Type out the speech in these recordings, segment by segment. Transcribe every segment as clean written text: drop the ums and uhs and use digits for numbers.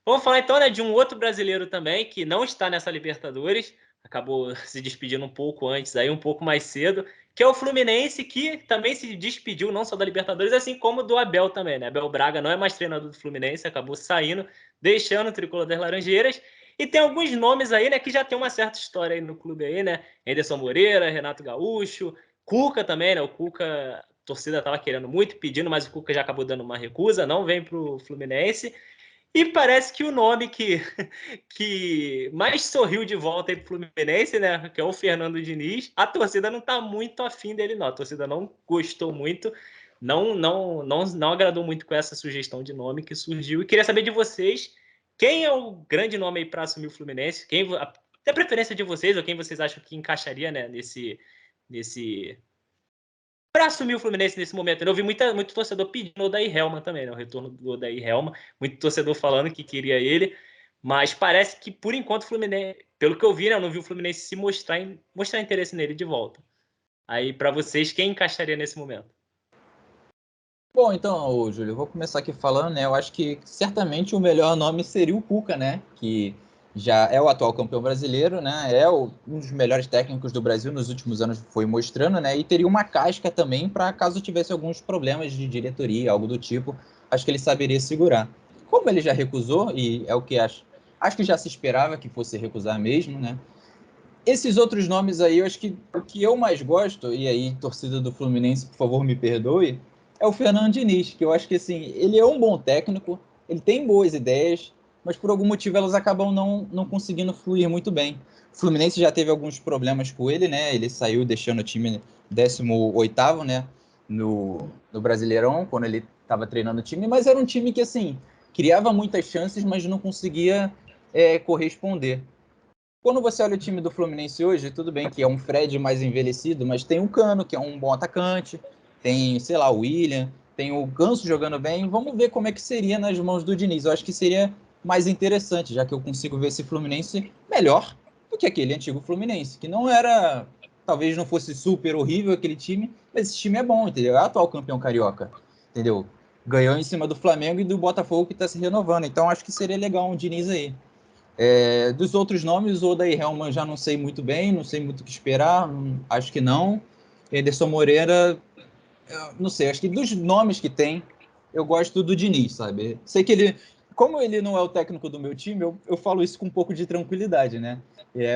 Vamos falar então, né, de um outro brasileiro também que não está nessa Libertadores, acabou se despedindo um pouco antes, aí um pouco mais cedo, que é o Fluminense, que também se despediu não só da Libertadores, assim como do Abel também, né? Abel Braga não é mais treinador do Fluminense, acabou saindo, deixando o tricolor das Laranjeiras. E tem alguns nomes aí, né, que já tem uma certa história aí no clube aí, né? Anderson Moreira, Renato Gaúcho, Cuca também, né? O Cuca, a torcida estava querendo muito, pedindo, mas o Cuca já acabou dando uma recusa, não vem para o Fluminense. E parece que o nome que mais sorriu de volta aí pro Fluminense, né? Que é o Fernando Diniz. A torcida não tá muito afim dele, não. A torcida não gostou muito, não agradou muito com essa sugestão de nome que surgiu. E queria saber de vocês quem é o grande nome aí para assumir o Fluminense? A preferência de vocês, ou quem vocês acham que encaixaria, né, nesse para assumir o Fluminense nesse momento. Eu vi muito torcedor pedindo o Odair Helma também, né? O retorno do Odair Helma. Muito torcedor falando que queria ele. Mas parece que, por enquanto, o Fluminense, pelo que eu vi, né, eu não vi o Fluminense se mostrar interesse nele de volta. Aí, para vocês, quem encaixaria nesse momento? Bom, então, ô, Júlio, eu vou começar aqui falando, né? Eu acho que certamente o melhor nome seria o Cuca, né? Que já é o atual campeão brasileiro, né? Um dos melhores técnicos do Brasil nos últimos anos, foi mostrando, né? E teria uma casca também para caso tivesse alguns problemas de diretoria, algo do tipo. Acho que ele saberia segurar. Como ele já recusou, e é o que acho que já se esperava que fosse recusar mesmo, né? Esses outros nomes aí, eu acho que o que eu mais gosto, e aí, torcida do Fluminense, por favor, me perdoe, é o Fernando Diniz, que eu acho que assim, ele é um bom técnico, ele tem boas ideias, mas por algum motivo elas acabam não conseguindo fluir muito bem. O Fluminense já teve alguns problemas com ele, né? Ele saiu deixando o time 18º, né? No Brasileirão, quando ele estava treinando o time, mas era um time que, assim, criava muitas chances, mas não conseguia corresponder. Quando você olha o time do Fluminense hoje, tudo bem que é um Fred mais envelhecido, mas tem o Cano, que é um bom atacante, tem, sei lá, o William, tem o Ganso jogando bem. Vamos ver como é que seria nas mãos do Diniz. Eu acho que seria mais interessante, já que eu consigo ver esse Fluminense melhor do que aquele antigo Fluminense, que não era, talvez não fosse super horrível aquele time, mas esse time é bom, entendeu? É o atual campeão carioca, entendeu? Ganhou em cima do Flamengo e do Botafogo que está se renovando. Então acho que seria legal um Diniz aí. Dos outros nomes, o Odair Helman já não sei muito bem, não sei muito o que esperar, acho que não. Ederson Moreira, não sei, acho que dos nomes que tem, eu gosto do Diniz, sabe? Sei que ele, como ele não é o técnico do meu time, eu falo isso com um pouco de tranquilidade, né?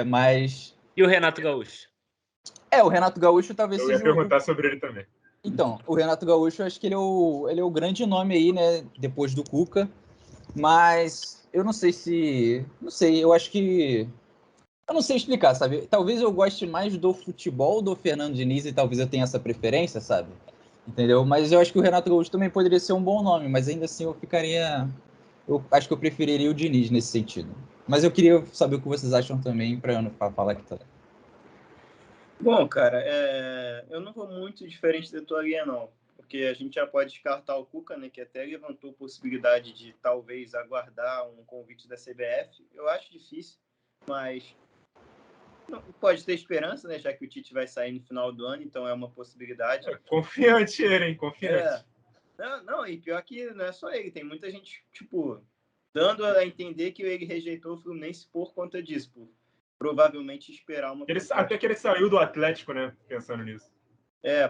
Mas. E o Renato Gaúcho? O Renato Gaúcho talvez Eu ia seja perguntar sobre ele também. Então, o Renato Gaúcho, acho que ele é o grande nome aí, né? Depois do Cuca. Mas eu não sei se. Não sei, eu acho que. Eu não sei explicar, sabe? Talvez eu goste mais do futebol do Fernando Diniz e talvez eu tenha essa preferência, sabe? Entendeu? Mas eu acho que o Renato Gaúcho também poderia ser um bom nome, mas ainda assim eu ficaria. Eu acho que eu preferiria o Diniz nesse sentido. Mas eu queria saber o que vocês acham também, para eu não falar aqui também. Bom, cara, eu não vou muito diferente da tua linha, não. Porque a gente já pode descartar o Cuca, né, que até levantou a possibilidade de talvez aguardar um convite da CBF. Eu acho difícil, mas pode ter esperança, né, já que o Tite vai sair no final do ano, então é uma possibilidade. Confiante ele, hein? Confiante. Não, e pior que não é só ele, tem muita gente, tipo, dando a entender que ele rejeitou o Fluminense por conta disso, por provavelmente esperar uma proposta. Até que ele saiu do Atlético, né? Pensando nisso.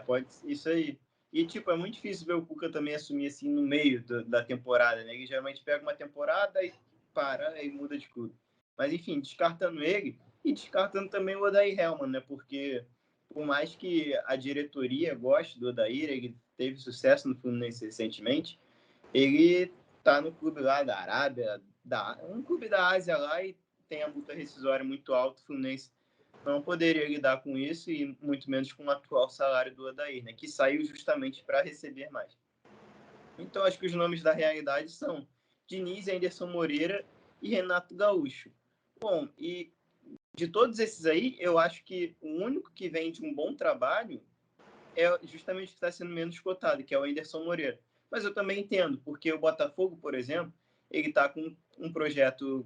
Pode isso aí. E, tipo, é muito difícil ver o Cuca também assumir assim no meio da temporada, né? Ele geralmente pega uma temporada e para, e muda de clube. Mas, enfim, descartando ele e descartando também o Odair Helman, né? Porque, por mais que a diretoria goste do Odair, ele teve sucesso no Fluminense recentemente, ele tá no clube lá da Arábia, um clube da Ásia lá, e tem a multa rescisória muito alta. O Fluminense não poderia lidar com isso e muito menos com o atual salário do Odair, né, que saiu justamente para receber mais. Então, acho que os nomes da realidade são Diniz, Anderson Moreira e Renato Gaúcho. Bom, e de todos esses aí, eu acho que o único que vem de um bom trabalho é justamente o que está sendo menos cotado, que é o Anderson Moreira. Mas eu também entendo, porque o Botafogo, por exemplo, ele está com um projeto,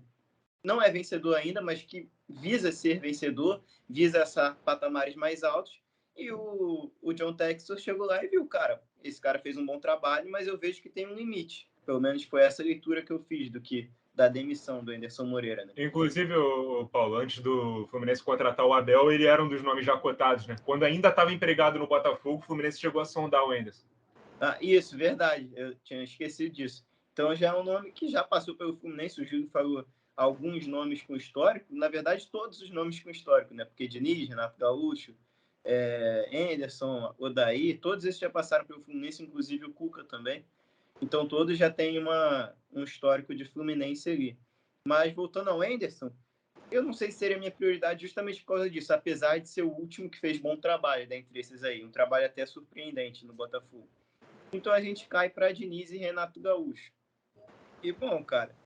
não é vencedor ainda, mas que visa ser vencedor, visa essa patamares mais altos. E o John Textor chegou lá e viu, cara, esse cara fez um bom trabalho, mas eu vejo que tem um limite. Pelo menos foi essa leitura que eu fiz da demissão do Anderson Moreira, né? Inclusive, Paulo, antes do Fluminense contratar o Abel, ele era um dos nomes já cotados, né? Quando ainda estava empregado no Botafogo, o Fluminense chegou a sondar o Anderson. Ah, isso, verdade. Eu tinha esquecido disso. Então já é um nome que já passou pelo Fluminense. O Júlio falou alguns nomes com histórico. Na verdade, todos os nomes com histórico, né? Porque Diniz, Renato Gaúcho, Anderson, Odair, todos esses já passaram pelo Fluminense, inclusive o Cuca também. Então todos já têm um histórico de Fluminense ali. Mas voltando ao Anderson, eu não sei se seria a minha prioridade justamente por causa disso, apesar de ser o último que fez bom trabalho dentre esses aí. Um trabalho até surpreendente no Botafogo. Então a gente cai para Diniz e Renato Gaúcho. E, bom, cara,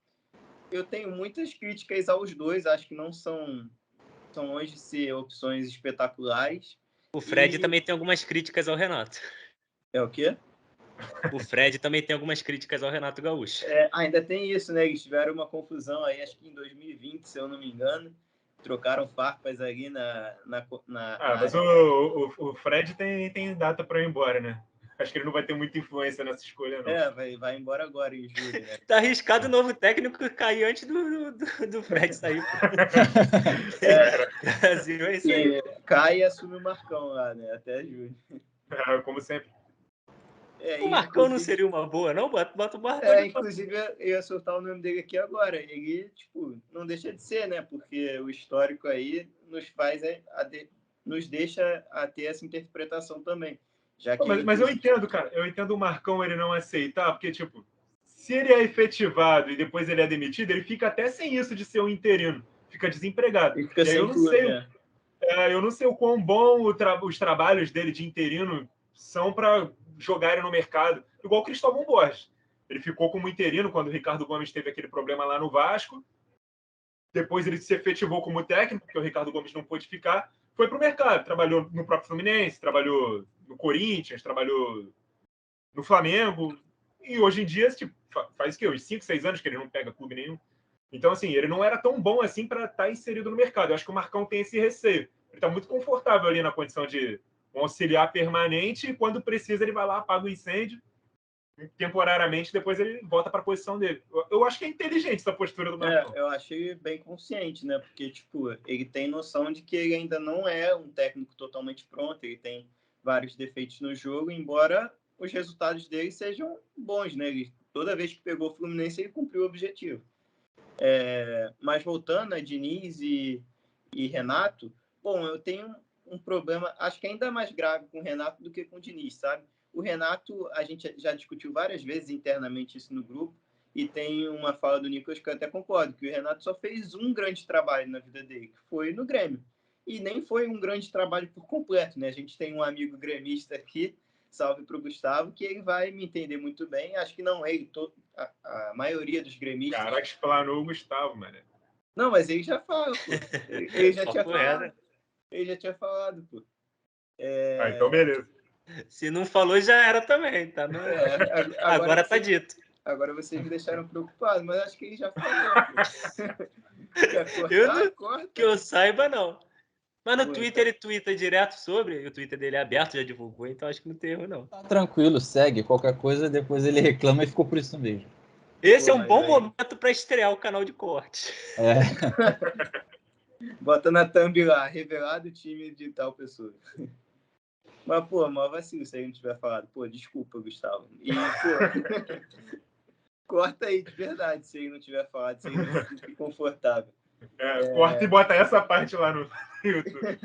eu tenho muitas críticas aos dois. Acho que não são longe de ser opções espetaculares. O Fred também tem algumas críticas ao Renato. É o quê? O Fred também tem algumas críticas ao Renato Gaúcho. Ainda tem isso, né? Eles tiveram uma confusão aí, acho que em 2020, se eu não me engano. Trocaram farpas ali Mas o Fred tem data para ir embora, né? Acho que ele não vai ter muita influência nessa escolha, não. Vai embora agora, em julho, né? Tá arriscado o novo técnico cair antes do Fred sair. Brasil é isso aí. Cai e assume o Marcão lá, né? Até julho. Como sempre. O Marcão não seria uma boa, não? Bota o Marcão. Inclusive, eu ia soltar o nome dele aqui agora. Ele, não deixa de ser, né? Porque o histórico aí nos deixa a ter essa interpretação também. Já que mas eu entendo, cara. Eu entendo o Marcão ele não aceitar, porque, se ele é efetivado e depois ele é demitido, ele fica até sem isso de ser um interino. Fica desempregado. Ele fica e aí eu não clube, sei. né? Eu não sei o quão bom os trabalhos dele de interino são para jogarem no mercado. Igual o Cristóvão Borges. Ele ficou como interino quando o Ricardo Gomes teve aquele problema lá no Vasco. Depois ele se efetivou como técnico, porque o Ricardo Gomes não pôde ficar. Foi para o mercado. Trabalhou no próprio Fluminense, trabalhou no Corinthians, trabalhou no Flamengo. E hoje em dia, faz o quê? Uns 5, 6 anos que ele não pega clube nenhum. Então, assim, ele não era tão bom assim para estar inserido no mercado. Eu acho que o Marcão tem esse receio. Ele está muito confortável ali na condição de um auxiliar permanente e quando precisa ele vai lá, apaga o incêndio temporariamente, depois ele volta para a posição dele. Eu acho que é inteligente essa postura do Marcão. Eu achei bem consciente, né? Porque, ele tem noção de que ele ainda não é um técnico totalmente pronto, ele tem vários defeitos no jogo, embora os resultados dele sejam bons, né? Toda vez que pegou o Fluminense, ele cumpriu o objetivo. Mas voltando a Diniz e Renato, bom, eu tenho um problema, acho que ainda mais grave com o Renato do que com o Diniz, sabe? O Renato, a gente já discutiu várias vezes internamente isso no grupo, e tem uma fala do Nicolas que eu até concordo, que o Renato só fez um grande trabalho na vida dele, que foi no Grêmio. E nem foi um grande trabalho por completo, né? A gente tem um amigo gremista aqui, salve para o Gustavo, que ele vai me entender muito bem. Acho que não ele, a maioria dos gremistas. Caraca, explanou o Gustavo, mano. Não, mas ele já fala, pô. Ele já tinha falado. Ele já tinha falado, pô. Então, beleza. Se não falou, já era também, tá? Agora tá dito. Agora vocês me deixaram preocupado, mas acho que ele já falou, pô. Quer cortar? Corta. Que eu saiba, não. Mas no Twitter ele twitta direto sobre, e o Twitter dele é aberto, já divulgou, então acho que não tem erro, não. Tá tranquilo, segue. Qualquer coisa, depois ele reclama e ficou por isso mesmo. Esse é um bom momento para estrear o canal de corte. Bota na thumb lá, revelado time de tal pessoa. Mas, pô, maior vacilo se ele não tiver falado. Pô, desculpa, Gustavo. E, pô, corta aí, de verdade, se ele não tiver falado, se ele não se sentir confortável. Corta e bota essa parte lá no YouTube.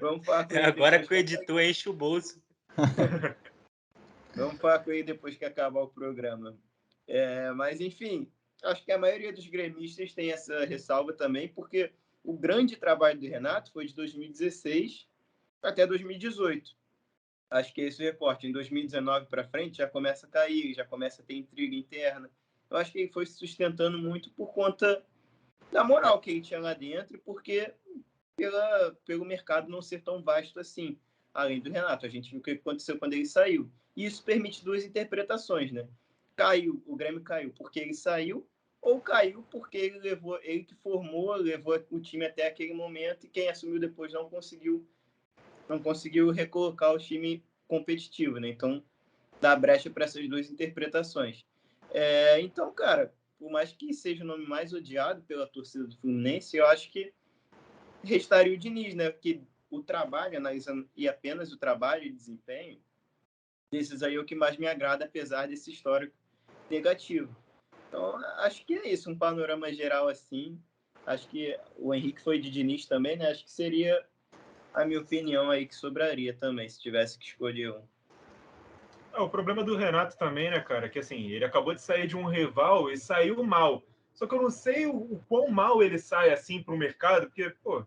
Vamos falar com ele agora que o editor enche o bolso. Vamos falar com ele depois que acabar o programa. Mas, enfim, acho que a maioria dos gremistas tem essa ressalva também, porque o grande trabalho do Renato foi de 2016 até 2018. Acho que é esse o recorte. Em 2019 para frente já começa a cair, já começa a ter intriga interna. Eu acho que ele foi se sustentando muito por conta da moral que ele tinha lá dentro, porque pelo mercado não ser tão vasto assim. Além do Renato, a gente viu o que aconteceu quando ele saiu. E isso permite duas interpretações, né? O Grêmio caiu porque ele saiu, ou caiu porque ele que formou, levou o time até aquele momento e quem assumiu depois não conseguiu recolocar o time competitivo, né? Então, dá brecha para essas duas interpretações. Então, cara, por mais que seja o nome mais odiado pela torcida do Fluminense, eu acho que restaria o Diniz, né? Porque o trabalho, analisando e apenas o trabalho e desempenho, desses aí é o que mais me agrada, apesar desse histórico negativo. Então, acho que é isso, um panorama geral assim. Acho que o Henrique foi de Diniz também, né? Acho que seria a minha opinião aí que sobraria também, se tivesse que escolher um. O problema do Renato também, né, cara, que assim, ele acabou de sair de um rival e saiu mal. Só que eu não sei o quão mal ele sai assim para o mercado, porque, pô,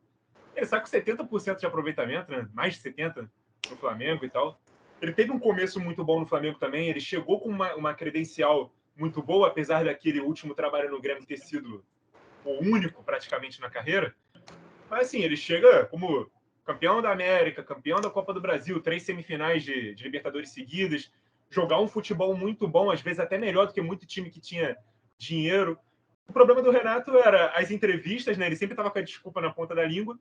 ele sai com 70% de aproveitamento, né? Mais de 70% no Flamengo e tal. Ele teve um começo muito bom no Flamengo também, ele chegou com uma credencial muito boa, apesar daquele último trabalho no Grêmio ter sido o único praticamente na carreira. Mas assim, ele chega como campeão da América, campeão da Copa do Brasil, 3 semifinais de Libertadores seguidas, jogar um futebol muito bom, às vezes até melhor do que muito time que tinha dinheiro. O problema do Renato era as entrevistas, né? Ele sempre estava com a desculpa na ponta da língua.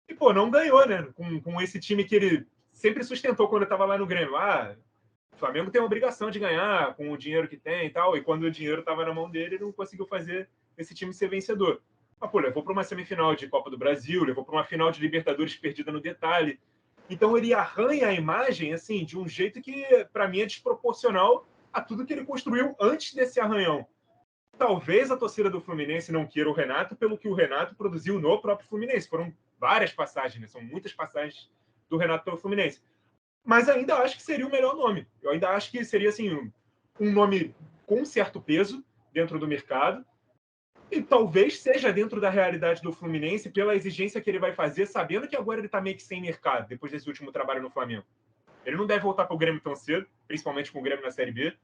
E, pô, não ganhou, né? Com esse time que ele sempre sustentou quando estava lá no Grêmio. O Flamengo tem a obrigação de ganhar com o dinheiro que tem e tal. E quando o dinheiro estava na mão dele, ele não conseguiu fazer esse time ser vencedor. Mas, pô, levou para uma semifinal de Copa do Brasil, levou para uma final de Libertadores perdida no detalhe. Então ele arranha a imagem, assim, de um jeito que, para mim, é desproporcional a tudo que ele construiu antes desse arranhão. Talvez a torcida do Fluminense não queira o Renato pelo que o Renato produziu no próprio Fluminense. Foram várias passagens, né? São muitas passagens do Renato pelo Fluminense. Mas ainda acho que seria o melhor nome. Eu ainda acho que seria assim um nome com certo peso dentro do mercado e talvez seja dentro da realidade do Fluminense pela exigência que ele vai fazer, sabendo que agora ele está meio que sem mercado depois desse último trabalho no Flamengo. Ele não deve voltar para o Grêmio tão cedo, principalmente com o Grêmio na Série B.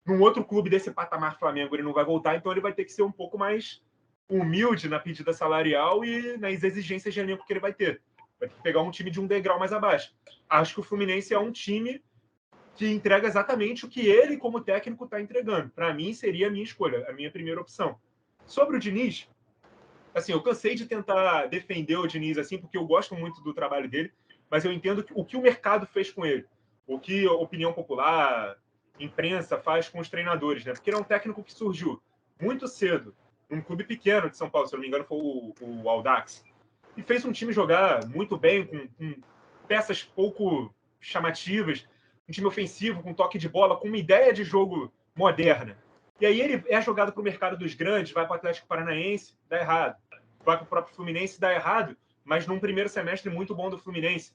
Num outro clube desse patamar Flamengo ele não vai voltar, então ele vai ter que ser um pouco mais humilde na pedida salarial e nas exigências de elenco que ele vai ter. Vai ter que pegar um time de um degrau mais abaixo. Acho que o Fluminense é um time que entrega exatamente o que ele, como técnico, está entregando. Para mim, seria a minha escolha, a minha primeira opção. Sobre o Diniz, assim, eu cansei de tentar defender o Diniz, assim, porque eu gosto muito do trabalho dele, mas eu entendo o que o mercado fez com ele, o que a opinião popular, imprensa faz com os treinadores, né? Porque ele é um técnico que surgiu muito cedo, num clube pequeno de São Paulo, se eu não me engano, foi o Audax, e fez um time jogar muito bem, com peças pouco chamativas, um time ofensivo, com toque de bola, com uma ideia de jogo moderna. E aí ele é jogado para o mercado dos grandes, vai para o Atlético Paranaense, dá errado. Vai para o próprio Fluminense, dá errado, mas num primeiro semestre muito bom do Fluminense.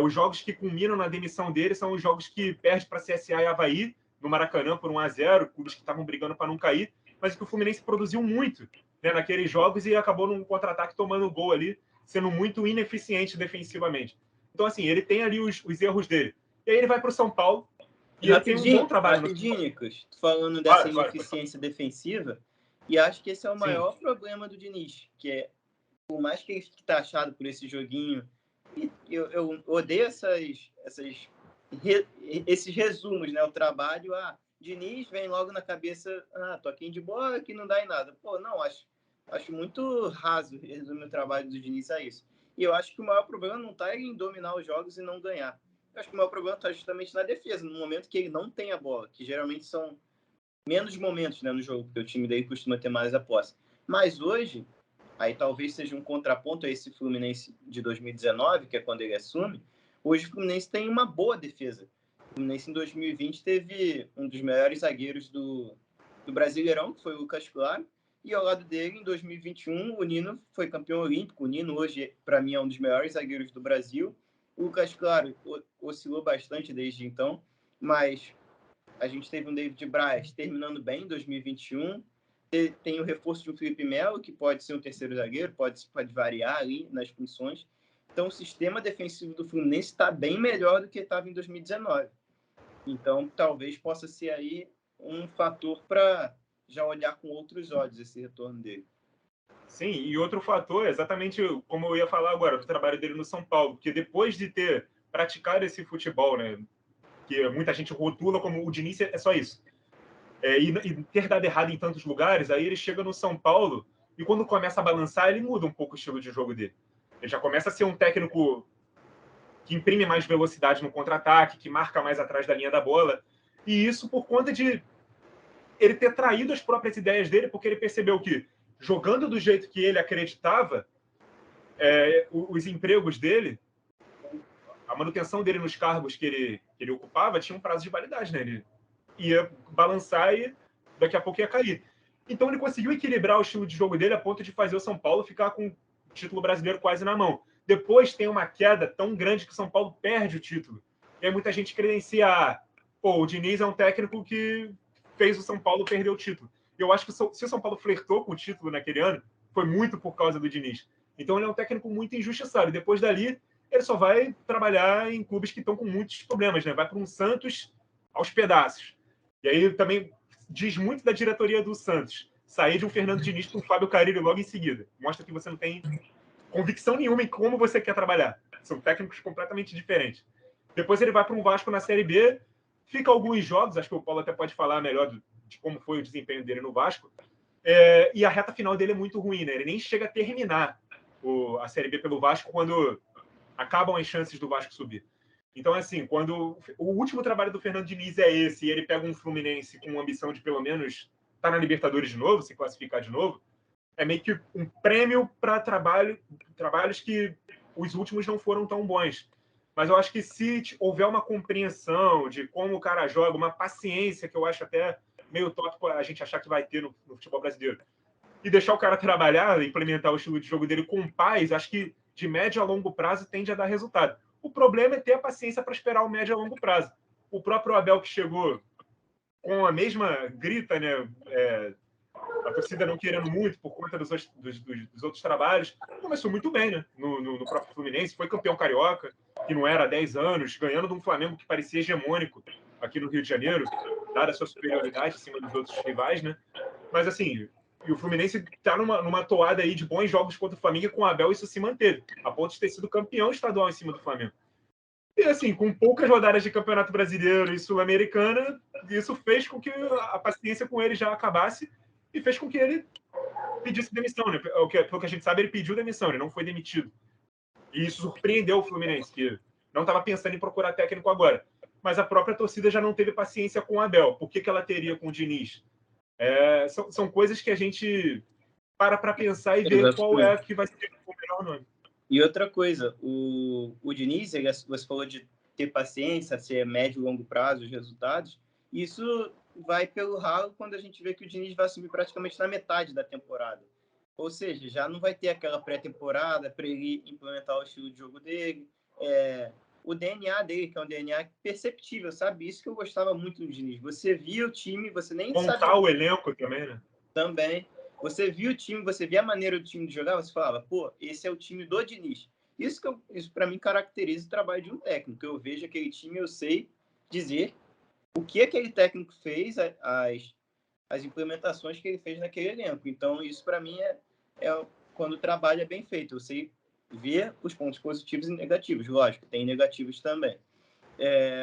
Os jogos que culminam na demissão dele são os jogos que perde para CSA e Avaí, no Maracanã, por 1-0, clubes que estavam brigando para não cair, mas que o Fluminense produziu muito, né, naqueles jogos e acabou num contra-ataque tomando gol ali, sendo muito ineficiente defensivamente. Então, assim, ele tem ali os erros dele. E aí ele vai para o São Paulo, e ele tem um bom trabalho no São Paulo. Nicolas, falando dessa ineficiência defensiva, e acho que esse é o maior problema do Diniz, que é, por mais que ele fique taxado por esse joguinho, e eu odeio esses resumos, né? O trabalho, Diniz vem logo na cabeça, toquinho de bola que não dá em nada. Pô, não, acho muito raso resumir o trabalho do Diniz a isso. E eu acho que o maior problema não está em dominar os jogos e não ganhar. Eu acho que o maior problema está justamente na defesa, no momento que ele não tem a bola, que geralmente são menos momentos, né, no jogo, porque o time dele costuma ter mais a posse. Mas hoje, aí talvez seja um contraponto a esse Fluminense de 2019, que é quando ele assume, hoje o Fluminense tem uma boa defesa. O Fluminense em 2020 teve um dos melhores zagueiros do Brasileirão, que foi o Lucas Claro, e ao lado dele, em 2021, o Nino foi campeão olímpico. O Nino hoje, para mim, é um dos melhores zagueiros do Brasil. O Lucas Claro oscilou bastante desde então, mas a gente teve um David Braz terminando bem em 2021. Tem o reforço de um Felipe Melo, que pode ser um terceiro zagueiro, pode variar ali nas funções. Então, o sistema defensivo do Fluminense está bem melhor do que estava em 2019. Então, talvez possa ser aí um fator para já olhar com outros olhos esse retorno dele. Sim, e outro fator é exatamente como eu ia falar agora, do trabalho dele no São Paulo, porque depois de ter praticado esse futebol, né, que muita gente rotula como o Diniz é só isso, e ter dado errado em tantos lugares, aí ele chega no São Paulo e quando começa a balançar, ele muda um pouco o estilo de jogo dele. Ele já começa a ser um técnico que imprime mais velocidade no contra-ataque, que marca mais atrás da linha da bola, e isso por conta de ele ter traído as próprias ideias dele, porque ele percebeu que, jogando do jeito que ele acreditava, os empregos dele, a manutenção dele nos cargos que ele ocupava, tinha um prazo de validade, né? Ele ia balançar e daqui a pouco ia cair. Então ele conseguiu equilibrar o estilo de jogo dele a ponto de fazer o São Paulo ficar com o título brasileiro quase na mão. Depois tem uma queda tão grande que o São Paulo perde o título. E aí muita gente credencia, o Diniz é um técnico que fez o São Paulo perder o título. Eu acho que se o São Paulo flertou com o título naquele ano, foi muito por causa do Diniz. Então ele é um técnico muito injustiçado. E depois dali, ele só vai trabalhar em clubes que estão com muitos problemas, né? Vai para um Santos aos pedaços. E aí também diz muito da diretoria do Santos. Sair de um Fernando Diniz para um Fábio Carille logo em seguida. Mostra que você não tem convicção nenhuma em como você quer trabalhar. São técnicos completamente diferentes. Depois ele vai para um Vasco na Série B, fica alguns jogos, acho que o Paulo até pode falar melhor de como foi o desempenho dele no Vasco, e a reta final dele é muito ruim, né? Ele nem chega a terminar a Série B pelo Vasco quando acabam as chances do Vasco subir. Então, assim, quando o último trabalho do Fernando Diniz é esse, e ele pega um Fluminense com ambição de pelo menos estar na Libertadores de novo, se classificar de novo, é meio que um prêmio para trabalhos que os últimos não foram tão bons. Mas eu acho que se houver uma compreensão de como o cara joga, uma paciência, que eu acho até meio tópico a gente achar que vai ter no futebol brasileiro, e deixar o cara trabalhar, implementar o estilo de jogo dele com paz, acho que de médio a longo prazo tende a dar resultado. O problema é ter a paciência para esperar o médio a longo prazo. O próprio Abel, que chegou com a mesma grita, né? A torcida não querendo muito por conta dos outros trabalhos, começou muito bem, né? No próprio Fluminense, foi campeão carioca, que não era há 10 anos, ganhando de um Flamengo que parecia hegemônico aqui no Rio de Janeiro, dada a sua superioridade em cima dos outros rivais, né? Mas, assim, e o Fluminense está numa toada aí de bons jogos contra o Flamengo, e com o Abel isso se manteve, a ponto de ter sido campeão estadual em cima do Flamengo. E, assim, com poucas rodadas de Campeonato Brasileiro e Sul-Americana, isso fez com que a paciência com ele já acabasse e fez com que ele pedisse demissão, né? Pelo que a gente sabe, ele pediu demissão, ele não foi demitido. E isso surpreendeu o Fluminense, que não estava pensando em procurar técnico agora. Mas a própria torcida já não teve paciência com o Abel. Por que ela teria com o Diniz? São coisas que a gente para pensar e ver qual é que vai ser o melhor nome. E outra coisa, o Diniz, você falou de ter paciência, ser médio e longo prazo os resultados, isso vai pelo ralo quando a gente vê que o Diniz vai assumir praticamente na metade da temporada. Ou seja, já não vai ter aquela pré-temporada para ele implementar o estilo de jogo dele, o DNA dele, que é um DNA perceptível, sabe? Isso que eu gostava muito do Diniz. Você via o time, você nem montar sabia... o elenco também, né? Também. Você via o time, você via a maneira do time de jogar, você falava, pô, esse é o time do Diniz. Isso para mim caracteriza o trabalho de um técnico. Eu vejo aquele time, eu sei dizer o que aquele técnico fez, as implementações que ele fez naquele elenco. Então, isso para mim é quando o trabalho é bem feito. Eu sei ver os pontos positivos e negativos. Lógico, tem negativos também.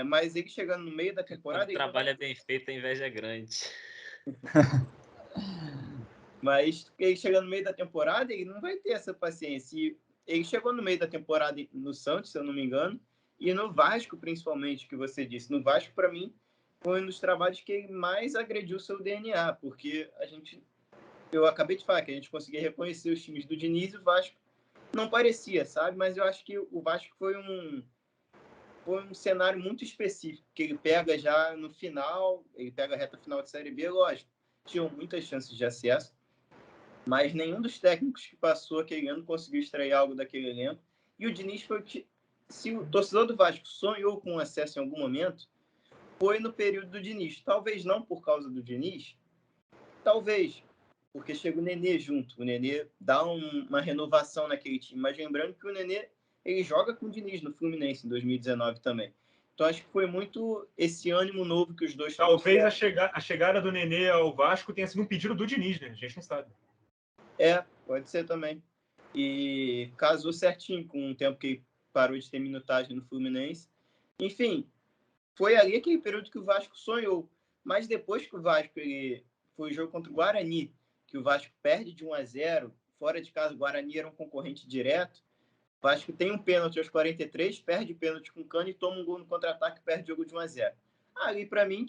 Mas ele chegando no meio da temporada... Quando o trabalho é bem feito, a inveja é grande. Mas ele chegando no meio da temporada, ele não vai ter essa paciência. E ele chegou no meio da temporada no Santos, se eu não me engano, e no Vasco, principalmente, que você disse. No Vasco, para mim, foi um dos trabalhos que ele mais agrediu o seu DNA, porque eu acabei de falar que a gente conseguia reconhecer os times do Diniz e o Vasco não parecia, sabe? Mas eu acho que o Vasco foi um cenário muito específico, que ele pega já no final, ele pega a reta final de Série B, lógico, tinham muitas chances de acesso, mas nenhum dos técnicos que passou aquele ano conseguiu extrair algo daquele elenco. E o Diniz foi que, se o torcedor do Vasco sonhou com acesso em algum momento, foi no período do Diniz. Talvez não por causa do Diniz, talvez porque chega o Nenê junto. O Nenê dá uma renovação naquele time. Mas lembrando que o Nenê ele joga com o Diniz no Fluminense em 2019 também. Então acho que foi muito esse ânimo novo que os dois... Talvez a chegada do Nenê ao Vasco tenha sido um pedido do Diniz, né? A gente não sabe. Pode ser também. E casou certinho com o tempo que ele parou de ter minutagem no Fluminense. Enfim, foi ali aquele período que o Vasco sonhou. Mas depois que o Vasco foi o jogo contra o Guarani, que o Vasco perde de 1-0, fora de casa o Guarani era um concorrente direto, o Vasco tem um pênalti aos 43, perde pênalti com o Cano e toma um gol no contra-ataque e perde o jogo de 1-0. Ali, para mim,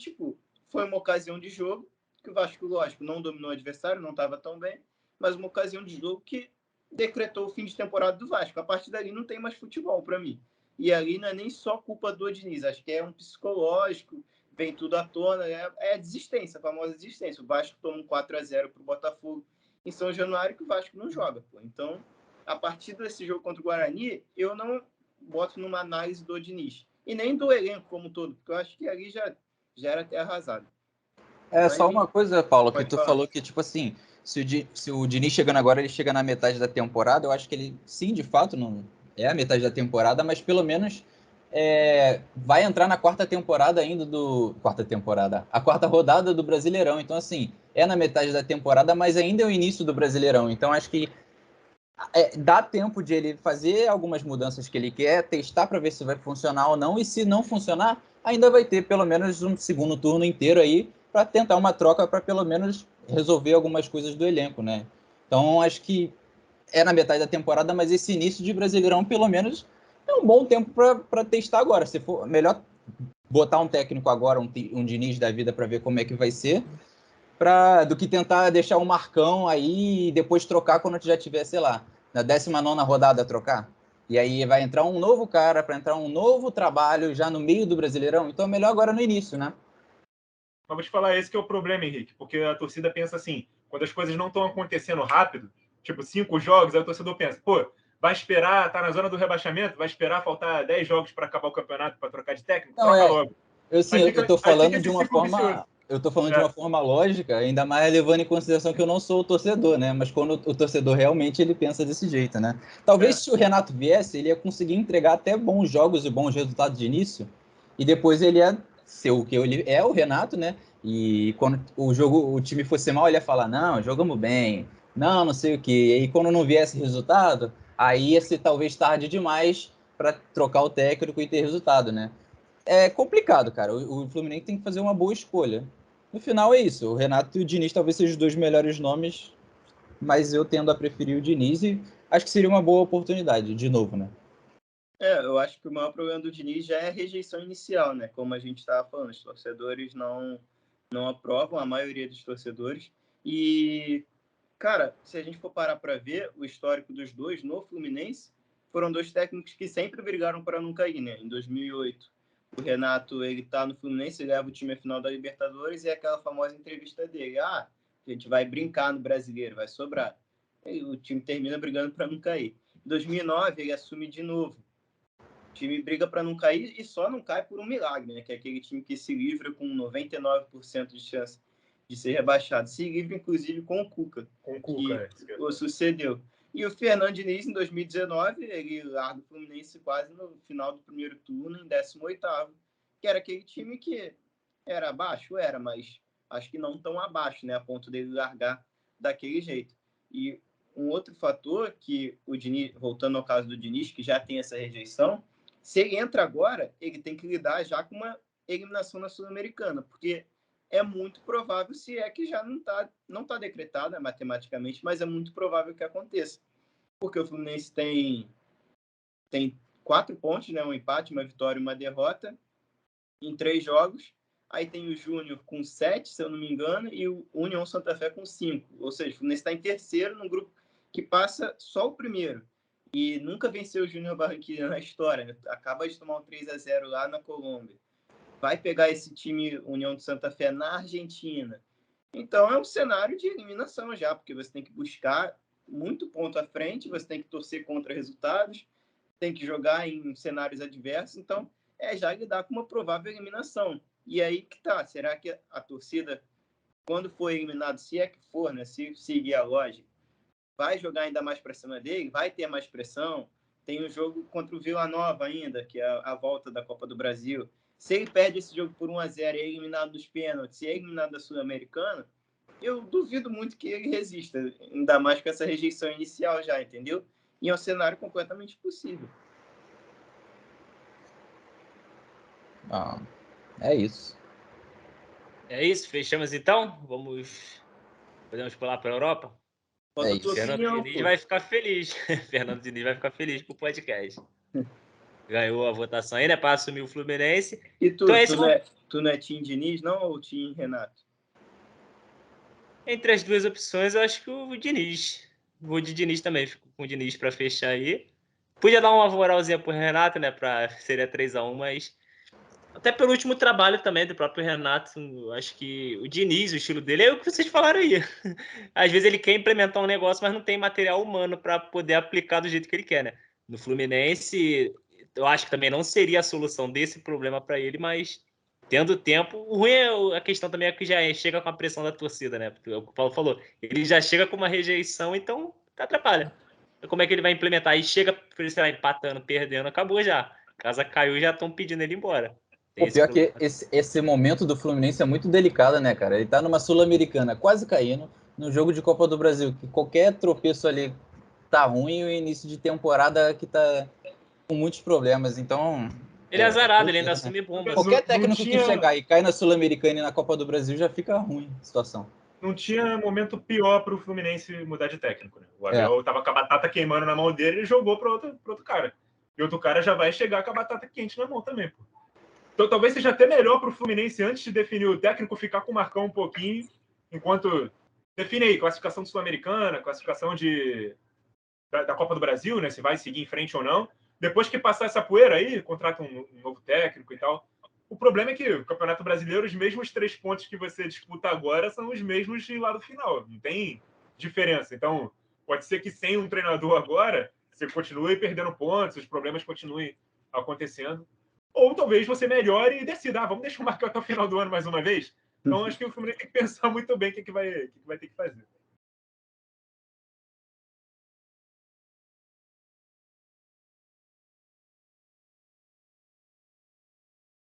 foi uma ocasião de jogo que o Vasco, lógico, não dominou o adversário, não estava tão bem, mas uma ocasião de jogo que decretou o fim de temporada do Vasco. A partir dali não tem mais futebol para mim. E ali não é nem só culpa do Diniz, acho que é um psicológico, vem tudo à tona, é a desistência, a famosa desistência. O Vasco toma um 4-0 para o Botafogo em São Januário, que o Vasco não joga. Pô. Então, a partir desse jogo contra o Guarani, eu não boto numa análise do Diniz. E nem do elenco como um todo, porque eu acho que ali já era até arrasado. Mas, só uma coisa, Paulo, que tu falar. falou que, tipo assim, se o Diniz chegando agora, ele chega na metade da temporada, eu acho que ele, sim, de fato, não é a metade da temporada, mas pelo menos vai entrar na quarta temporada ainda a quarta rodada do Brasileirão. Então, assim, é na metade da temporada, mas ainda é o início do Brasileirão. Então, acho que dá tempo de ele fazer algumas mudanças que ele quer, testar para ver se vai funcionar ou não, e se não funcionar, ainda vai ter pelo menos um segundo turno inteiro aí para tentar uma troca para pelo menos resolver algumas coisas do elenco, né? Então, acho que é na metade da temporada, mas esse início de Brasileirão, pelo menos, é um bom tempo para testar agora. Se for melhor botar um técnico agora, um Diniz da vida, para ver como é que vai ser, do que tentar deixar um Marcão aí e depois trocar quando já tiver, sei lá, na 19ª rodada trocar. E aí vai entrar um novo cara para entrar um novo trabalho já no meio do Brasileirão. Então é melhor agora no início, né? Mas vou te falar, esse que é o problema, Henrique, porque a torcida pensa assim, quando as coisas não estão acontecendo rápido, tipo 5 jogos, aí o torcedor pensa, pô, vai esperar, tá na zona do rebaixamento, vai esperar faltar 10 jogos para acabar o campeonato para trocar de técnico? Não, troca logo. Eu tô falando de uma forma... vicioso. Eu tô falando de uma forma lógica, ainda mais levando em consideração que eu não sou o torcedor, né? Mas quando o torcedor realmente ele pensa desse jeito, né? Talvez se o Renato viesse, ele ia conseguir entregar até bons jogos e bons resultados de início, e depois ele ia ser o que ele é, o Renato, né? E quando o time fosse mal, ele ia falar, não, jogamos bem, não sei o quê. E quando não viesse resultado, aí ia ser talvez tarde demais para trocar o técnico e ter resultado, né? É complicado, cara. O Fluminense tem que fazer uma boa escolha. No final é isso. O Renato e o Diniz talvez sejam os dois melhores nomes, mas eu tendo a preferir o Diniz e acho que seria uma boa oportunidade, de novo, né? Eu acho que o maior problema do Diniz já é a rejeição inicial, né? Como a gente estava falando, os torcedores não aprovam, a maioria dos torcedores. E, cara, se a gente for parar para ver o histórico dos dois no Fluminense, foram dois técnicos que sempre brigaram para não cair, né? Em 2008, o Renato, ele tá no Fluminense, ele leva o time à final da Libertadores e é aquela famosa entrevista dele. A gente vai brincar no Brasileiro, vai sobrar. E o time termina brigando para não cair. Em 2009, ele assume de novo. O time briga para não cair e só não cai por um milagre, né? Que é aquele time que se livra com 99% de chance de ser rebaixado. Se livra, inclusive, com o Cuca, que o sucedeu. E o Fernando Diniz, em 2019, ele larga o Fluminense quase no final do primeiro turno, em 18º, que era aquele time que era abaixo, mas acho que não tão abaixo, né? A ponto dele largar daquele jeito. E um outro fator que o Diniz, voltando ao caso do Diniz, que já tem essa rejeição, se ele entra agora, ele tem que lidar já com uma eliminação na Sul-Americana, porque é muito provável, se é que já não tá decretada matematicamente, mas é muito provável que aconteça. Porque o Fluminense tem 4 pontos, né? Um empate, uma vitória e uma derrota em 3 jogos. Aí tem o Júnior com 7, se eu não me engano, e o União Santa Fé com 5. Ou seja, o Fluminense está em terceiro num grupo que passa só o primeiro. E nunca venceu o Júnior Barranquilla na história, né? Acaba de tomar um 3-0 lá na Colômbia. Vai pegar esse time União de Santa Fé na Argentina. Então é um cenário de eliminação já, porque você tem que buscar muito ponto à frente, você tem que torcer contra resultados, tem que jogar em cenários adversos, então já lidar com uma provável eliminação. E aí que tá, será que a torcida, quando for eliminado, se é que for, né, se seguir a lógica, vai jogar ainda mais para cima dele, vai ter mais pressão. Tem um jogo contra o Vila Nova ainda, que é a volta da Copa do Brasil. Se ele perde esse jogo por 1-0 e é eliminado dos pênaltis, e é eliminado da Sul-Americana, eu duvido muito que ele resista, ainda mais com essa rejeição inicial já, entendeu? E é um cenário completamente possível. É isso. É isso, fechamos então? Podemos pular para a Europa? Falta a tua opinião, Diniz vai ficar feliz. Fernando Diniz vai ficar feliz com o podcast. Ganhou a votação aí, né? Para assumir o Fluminense. E tu, então, tu não é Tim Diniz, não, ou Tim Renato? Entre as duas opções, eu acho que o Diniz. Vou de Diniz também, fico com o Diniz para fechar aí. Podia dar uma moralzinha pro Renato, né? Seria 3-1, mas até pelo último trabalho também do próprio Renato, eu acho que o Diniz, o estilo dele, é o que vocês falaram aí. Às vezes ele quer implementar um negócio, mas não tem material humano para poder aplicar do jeito que ele quer, né? No Fluminense, eu acho que também não seria a solução desse problema para ele, mas tendo tempo, o ruim é a questão também é que já chega com a pressão da torcida, né? Porque o Paulo falou, ele já chega com uma rejeição, então atrapalha. Como é que ele vai implementar? Aí chega, sei lá, empatando, perdendo, acabou já. A casa caiu, já estão pedindo ele embora. Tem O esse pior é que problema. esse momento do Fluminense é muito delicado, né, cara? Ele tá numa Sul-Americana quase caindo, no jogo de Copa do Brasil, que qualquer tropeço ali tá ruim, e o início de temporada que tá com muitos problemas. Então, Ele é azarado, ele ainda doideira, né? assume bomba. Mas Qualquer não técnico que tinha, chegar e cair na Sul-Americana e na Copa do Brasil já fica ruim a situação. não tinha momento pior para o Fluminense mudar de técnico. Né? O É. Abel estava com a batata queimando na mão dele e jogou para outro cara. E outro cara já vai chegar com a batata quente na mão também. Pô. Então talvez seja até melhor para o Fluminense, antes de definir o técnico, ficar com o Marcão um pouquinho, enquanto define aí classificação Sul-Americana, classificação da Copa do Brasil, né? Se vai seguir em frente ou não. Depois que passar essa poeira aí, contrata um novo técnico e tal. O problema é que o Campeonato Brasileiro, os mesmos 3 pontos que você disputa agora são os mesmos de lá do final. Não tem diferença. Então, pode ser que sem um treinador agora, você continue perdendo pontos, os problemas continuem acontecendo. Ou talvez você melhore e decida, vamos deixar o Marcão até o final do ano mais uma vez. Então, acho que o Fluminense tem que pensar muito bem o que vai ter que fazer.